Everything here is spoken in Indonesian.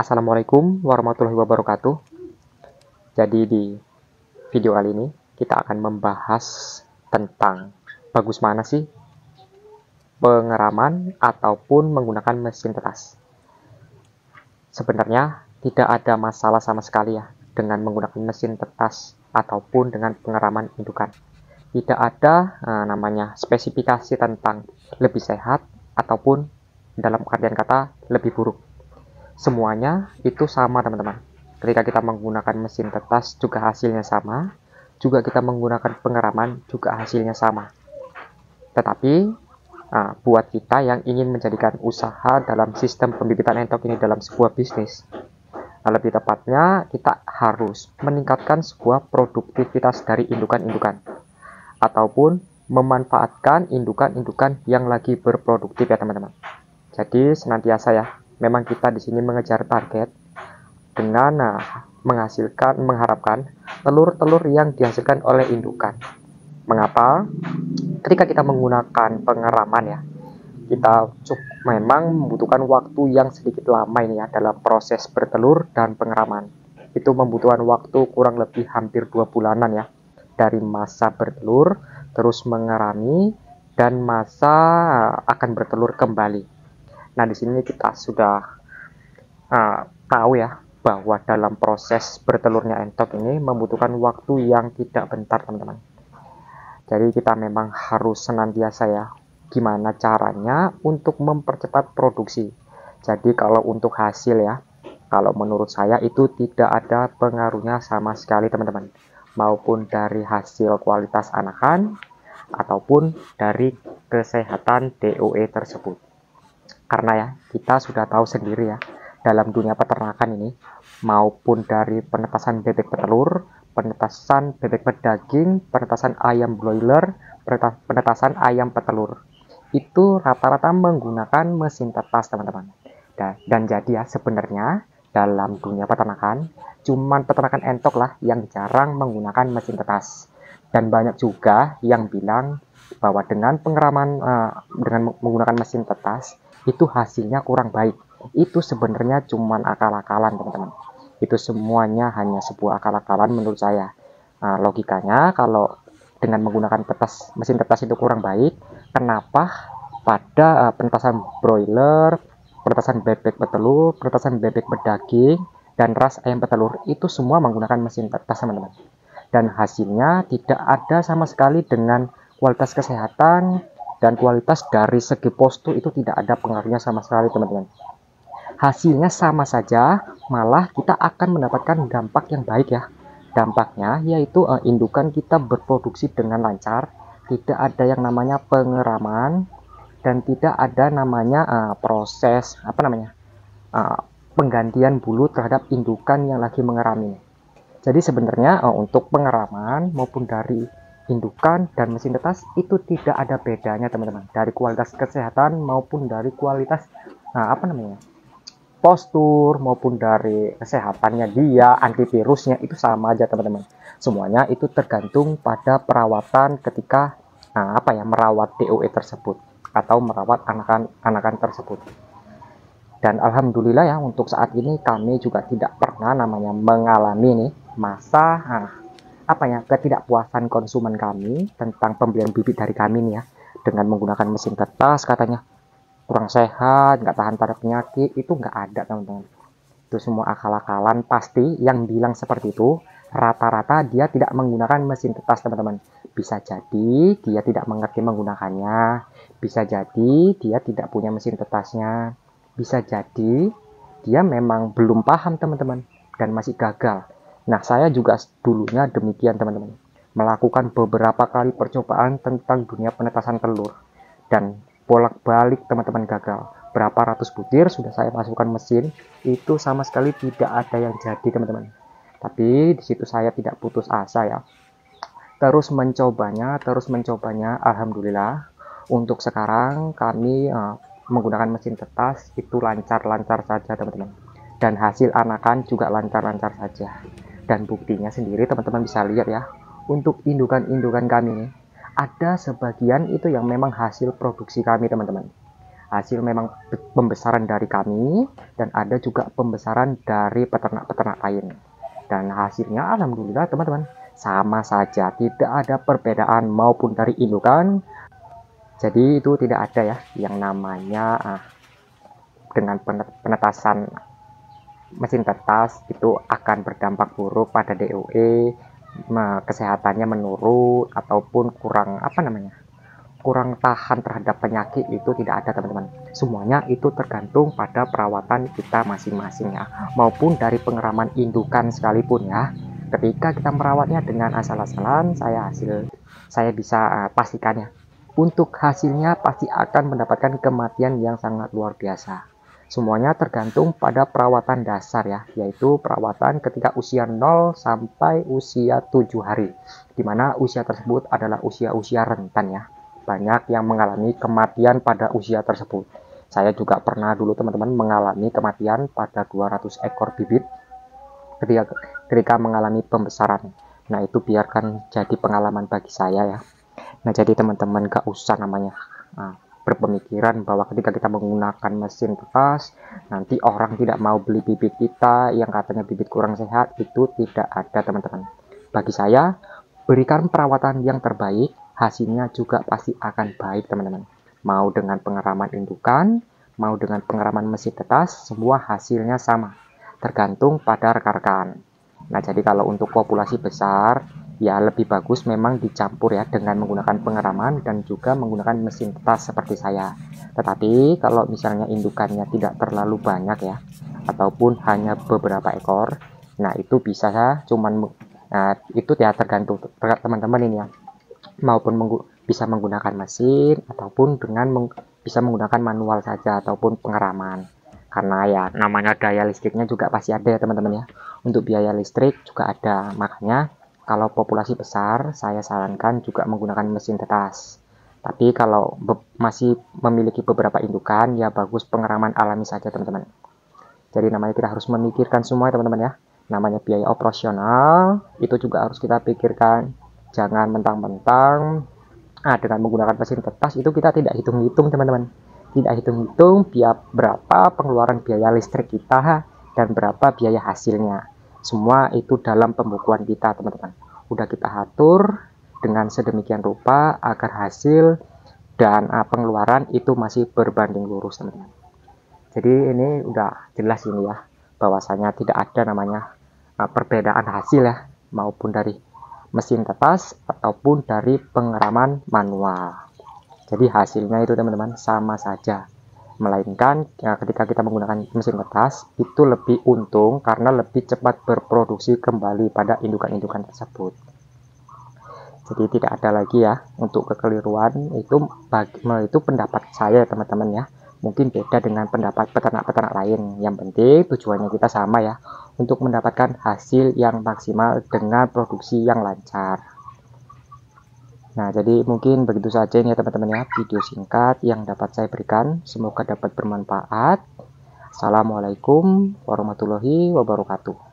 Assalamualaikum warahmatullahi wabarakatuh. Jadi di video kali ini kita akan membahas tentang bagus mana sih pengeraman ataupun menggunakan mesin tetas. Sebenarnya tidak ada masalah sama sekali ya dengan menggunakan mesin tetas ataupun dengan pengeraman indukan. Tidak ada namanya spesifikasi tentang lebih sehat ataupun dalam artian kata lebih buruk. Semuanya itu sama teman-teman. Ketika kita menggunakan mesin tetas juga hasilnya sama, juga kita menggunakan pengeraman juga hasilnya sama. Tetapi buat kita yang ingin menjadikan usaha dalam sistem pembibitan entok ini dalam sebuah bisnis, lebih tepatnya kita harus meningkatkan sebuah produktivitas dari indukan-indukan ataupun memanfaatkan indukan-indukan yang lagi berproduktif ya teman-teman. Jadi senantiasa ya, memang kita di sini mengejar target dengan mengharapkan telur-telur yang dihasilkan oleh indukan. Mengapa? Ketika kita menggunakan pengeraman ya, kita memang membutuhkan waktu yang sedikit lama ini ya dalam proses bertelur dan pengeraman. Itu membutuhkan waktu kurang lebih hampir 2 bulanan ya, dari masa bertelur, terus mengerami, dan masa akan bertelur kembali. Nah, di sini kita sudah tahu ya bahwa dalam proses bertelurnya entok ini membutuhkan waktu yang tidak bentar, teman-teman. Jadi kita memang harus senantiasa ya, gimana caranya untuk mempercepat produksi. Jadi kalau untuk hasil ya, kalau menurut saya itu tidak ada pengaruhnya sama sekali, teman-teman. Maupun dari hasil kualitas anakan ataupun dari kesehatan DOE tersebut. Karena ya, kita sudah tahu sendiri ya, dalam dunia peternakan ini, maupun dari penetasan bebek petelur, penetasan bebek pedaging, penetasan ayam broiler, penetasan ayam petelur, itu rata-rata menggunakan mesin tetas, teman-teman. Dan jadi ya, sebenarnya dalam dunia peternakan, cuman peternakan entok lah yang jarang menggunakan mesin tetas. Dan banyak juga yang bilang bahwa dengan pengeraman, dengan menggunakan mesin tetas, itu hasilnya kurang baik. Itu sebenarnya cuman akal-akalan, teman-teman. Itu semuanya hanya sebuah akal-akalan menurut saya. Logikanya kalau dengan menggunakan mesin tetas itu kurang baik, kenapa pada penetasan broiler, penetasan bebek petelur, penetasan bebek pedaging, dan ras ayam petelur itu semua menggunakan mesin tetas, teman-teman. Dan hasilnya tidak ada sama sekali dengan kualitas kesehatan dan kualitas dari segi postur, itu tidak ada pengaruhnya sama sekali, teman-teman. Hasilnya sama saja, malah kita akan mendapatkan dampak yang baik ya. Dampaknya yaitu indukan kita berproduksi dengan lancar, tidak ada yang namanya pengeraman, dan tidak ada namanya proses penggantian bulu terhadap indukan yang lagi mengerami. Jadi sebenarnya untuk pengeraman maupun dari indukan dan mesin tetas itu tidak ada bedanya, teman-teman, dari kualitas kesehatan maupun dari kualitas postur maupun dari kesehatannya dia, antivirusnya itu sama aja, teman-teman. Semuanya itu tergantung pada perawatan ketika merawat DOE tersebut atau merawat anakan tersebut. Dan alhamdulillah ya, untuk saat ini kami juga tidak pernah mengalami nih masa ketidakpuasan konsumen kami tentang pembelian bibit dari kami nih ya, dengan menggunakan mesin tetas katanya kurang sehat, nggak tahan pada penyakit. Itu nggak ada, teman-teman. Itu semua akal-akalan. Pasti yang bilang seperti itu rata-rata dia tidak menggunakan mesin tetas, teman-teman. Bisa jadi dia tidak mengerti menggunakannya, bisa jadi dia tidak punya mesin tetasnya, bisa jadi dia memang belum paham, teman-teman, dan masih gagal. Nah, saya juga dulunya demikian, teman-teman. Melakukan beberapa kali percobaan tentang dunia penetasan telur. Dan bolak-balik, teman-teman, gagal. Berapa ratus butir sudah saya masukkan mesin, itu sama sekali tidak ada yang jadi, teman-teman. Tapi di situ saya tidak putus asa ya. Terus mencobanya. Alhamdulillah, untuk sekarang kami menggunakan mesin tetas itu lancar-lancar saja, teman-teman. Dan hasil anakan juga lancar-lancar saja. Dan buktinya sendiri teman-teman bisa lihat ya, untuk indukan-indukan kami ini ada sebagian itu yang memang hasil produksi kami, teman-teman. Hasil memang pembesaran dari kami dan ada juga pembesaran dari peternak-peternak lain. Dan hasilnya alhamdulillah teman-teman sama saja, tidak ada perbedaan maupun dari indukan. Jadi itu tidak ada ya yang namanya dengan penetasan mesin tetas itu akan berdampak buruk pada DOE, kesehatannya menurun ataupun kurang tahan terhadap penyakit. Itu tidak ada teman-teman. Semuanya itu tergantung pada perawatan kita masing-masing ya, maupun dari pengeraman indukan sekalipun ya. Ketika kita merawatnya dengan asal-asalan, saya bisa pastikannya untuk hasilnya pasti akan mendapatkan kematian yang sangat luar biasa. Semuanya tergantung pada perawatan dasar ya, yaitu perawatan ketika usia 0 sampai usia 7 hari, dimana usia tersebut adalah usia-usia rentan ya. Banyak yang mengalami kematian pada usia tersebut. Saya juga pernah dulu teman-teman mengalami kematian pada 200 ekor bibit ketika mengalami pembesaran. Nah itu biarkan jadi pengalaman bagi saya ya. Nah jadi teman-teman gak usah namanya berpemikiran bahwa ketika kita menggunakan mesin tetas nanti orang tidak mau beli bibit kita yang katanya bibit kurang sehat. Itu tidak ada teman-teman. Bagi saya, berikan perawatan yang terbaik, hasilnya juga pasti akan baik teman-teman. Mau dengan pengeraman indukan, mau dengan pengeraman mesin tetas, semua hasilnya sama, tergantung pada rekan-rekan. Nah jadi kalau untuk populasi besar ya lebih bagus memang dicampur ya dengan menggunakan pengeraman dan juga menggunakan mesin tetas seperti saya. Tetapi kalau misalnya indukannya tidak terlalu banyak ya, ataupun hanya beberapa ekor, nah itu bisa itu ya tergantung teman-teman ini ya, maupun bisa menggunakan mesin ataupun bisa menggunakan manual saja ataupun pengeraman. Karena ya namanya daya listriknya juga pasti ada ya teman-teman ya. Untuk biaya listrik juga ada, makanya kalau populasi besar, saya sarankan juga menggunakan mesin tetas. Tapi kalau masih memiliki beberapa indukan, ya bagus pengeraman alami saja teman-teman. Jadi namanya kita harus memikirkan semua teman-teman ya. Namanya biaya operasional, itu juga harus kita pikirkan. Jangan mentang-mentang dengan menggunakan mesin tetas itu kita tidak hitung-hitung teman-teman. Tidak hitung-hitung berapa pengeluaran biaya listrik kita dan berapa biaya hasilnya. Semua itu dalam pembukuan kita teman-teman. Udah kita atur dengan sedemikian rupa agar hasil dan pengeluaran itu masih berbanding lurus teman-teman. Jadi ini udah jelas ini ya, bahwasanya tidak ada namanya perbedaan hasil ya, maupun dari mesin tetas ataupun dari pengeraman manual. Jadi hasilnya itu teman-teman sama saja. Melainkan ya, ketika kita menggunakan mesin tetas itu lebih untung karena lebih cepat berproduksi kembali pada indukan-indukan tersebut. Jadi tidak ada lagi ya untuk kekeliruan. Itu pendapat saya teman-teman ya. Mungkin beda dengan pendapat peternak-peternak lain. Yang penting tujuannya kita sama ya, untuk mendapatkan hasil yang maksimal dengan produksi yang lancar. Nah, jadi mungkin begitu saja ini ya teman-teman ya, video singkat yang dapat saya berikan. Semoga dapat bermanfaat. Assalamualaikum warahmatullahi wabarakatuh.